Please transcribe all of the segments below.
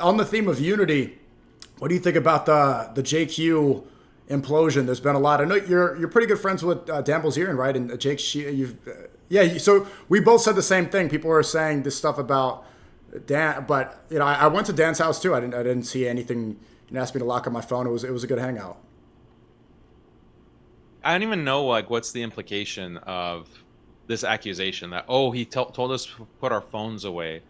On the theme of unity, what do you think about the JQ implosion? There's been a lot. I know you're pretty good friends with Dan Bilzerian, right? And Jake, yeah. So we both said the same thing. People were saying this stuff about Dan, but I went to Dan's house too. I didn't see anything. He asked me to lock up my phone. It was a good hangout. I don't even know like what's the implication of this accusation that, oh, he told us to put our phones away.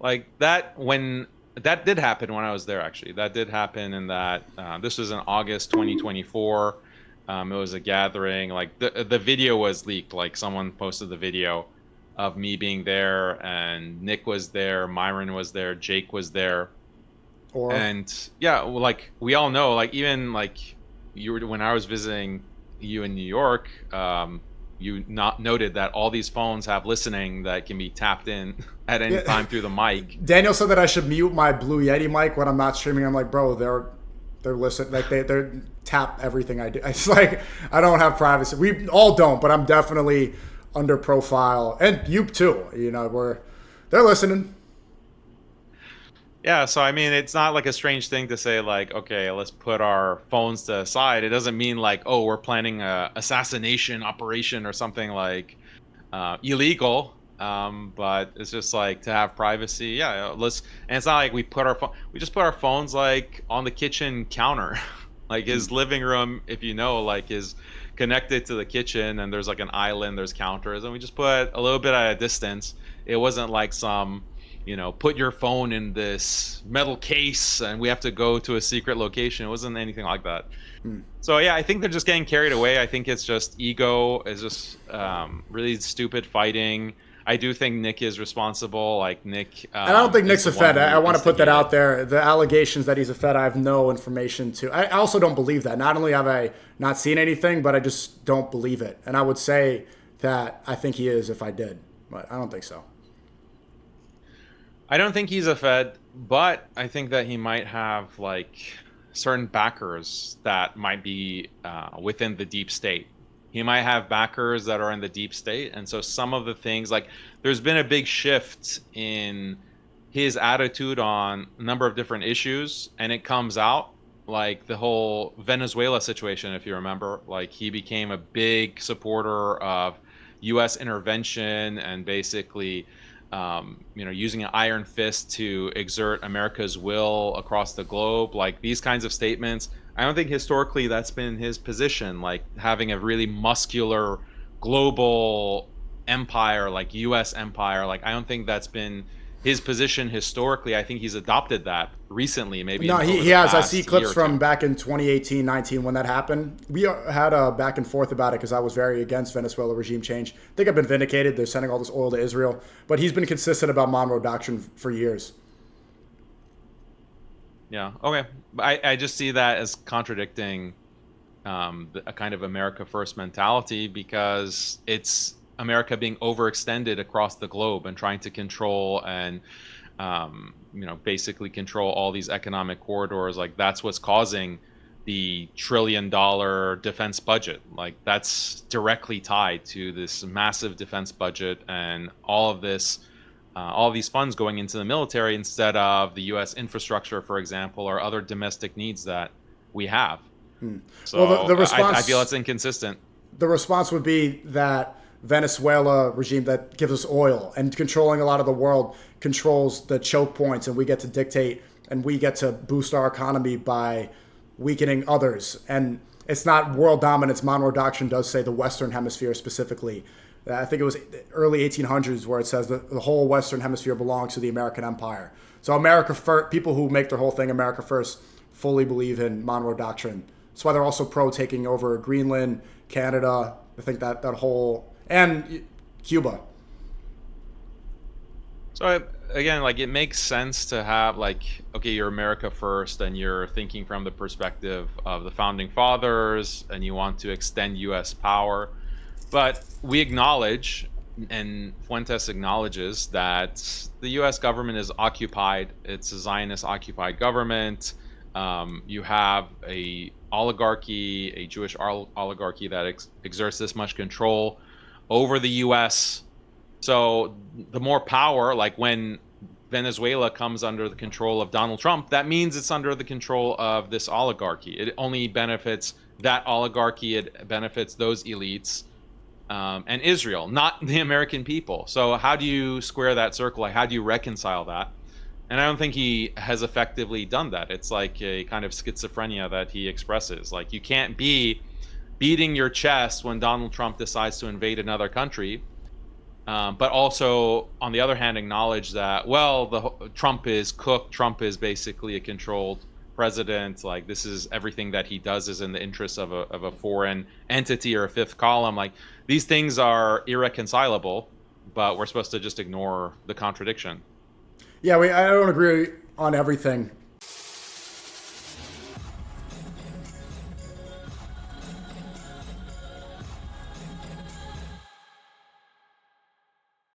Like that, when that did happen when I was there, actually. That did happen in that this was in August 2024. It was a gathering. Like the video was leaked. Like someone posted the video of me being there, and Nick was there, Myron was there, Jake was there. Or And yeah, well, like we all know, like even like you were when I was visiting you in New York, you not noted that all these phones have listening that can be tapped in at any time through the mic. Daniel said that I should mute my Blue Yeti mic when I'm not streaming. I'm like, bro, they're listening. Like they're tap everything I do. It's like I don't have privacy. We all don't, but I'm definitely under profile, and you too. They're listening. Yeah, so I mean, it's not like a strange thing to say like, okay, let's put our phones to the side. It doesn't mean like, oh, we're planning a assassination operation or something like illegal. But it's just like to have privacy. Yeah, let's. And it's not like we just put our phones like on the kitchen counter, like his living room. If you know, like is connected to the kitchen, and there's like an island, there's counters, and we just put a little bit at a distance. It wasn't like some put your phone in this metal case and we have to go to a secret location. It wasn't anything like that. So yeah, I think they're just getting carried away. I think it's just ego. It's just really stupid fighting. I do think Nick is responsible. Like Nick, And I don't think Nick's a Fed. I want to put that out there. The allegations that he's a Fed, I have no information to. I also don't believe that. Not only have I not seen anything, but I just don't believe it. And I would say that I think he is if I did, but I don't think so. I don't think he's a Fed, but I think that he might have like certain backers that might be within the deep state. He might have backers that are in the deep state. And so some of the things, like there's been a big shift in his attitude on a number of different issues, and it comes out like the whole Venezuela situation, if you remember. Like he became a big supporter of US intervention and basically using an iron fist to exert America's will across the globe. Like these kinds of statements, I don't think historically that's been his position, like having a really muscular global empire like US empire. Like I don't think that's been his position historically. I think he's adopted that recently, maybe. No, he has. I see clips from back in 2018, 19 when that happened. We had a back and forth about it because I was very against Venezuela regime change. I think I've been vindicated. They're sending all this oil to Israel. But he's been consistent about Monroe Doctrine for years. Yeah, okay. I just see that as contradicting a kind of America First mentality, because it's America being overextended across the globe and trying to control and basically control all these economic corridors. Like that's what's causing the $1 trillion defense budget. Like that's directly tied to this massive defense budget and all of this, all these funds going into the military instead of the U.S. infrastructure, for example, or other domestic needs that we have. So well, the response, I feel it's inconsistent. The response would be that Venezuela regime that gives us oil and controlling a lot of the world controls the choke points, and we get to dictate and we get to boost our economy by weakening others. And it's not world dominance. Monroe Doctrine does say the Western Hemisphere specifically. I think it was early 1800s where it says that the whole Western Hemisphere belongs to the American Empire. So America first, people who make their whole thing America first fully believe in Monroe Doctrine. That's why they're also pro taking over Greenland, Canada. I think that whole, and Cuba. So again, like it makes sense to have like, okay, you're America first and you're thinking from the perspective of the founding fathers and you want to extend US power. But we acknowledge, and Fuentes acknowledges, that the US government is occupied. It's a Zionist occupied government. You have a oligarchy, a Jewish oligarchy that exerts this much control over the US. So the more power, like when Venezuela comes under the control of Donald Trump, that means it's under the control of this oligarchy. It only benefits that oligarchy. It benefits those elites and Israel, not the American people. So how do you square that circle? Like, how do you reconcile that? And I don't think he has effectively done that. It's like a kind of schizophrenia that he expresses. Like, you can't be beating your chest when Donald Trump decides to invade another country, but also, on the other hand, acknowledge that, well, Trump is cooked. Trump is basically a controlled president. Like, this is everything that he does is in the interest of a foreign entity or a fifth column. Like, these things are irreconcilable, but we're supposed to just ignore the contradiction. Yeah, I don't agree on everything,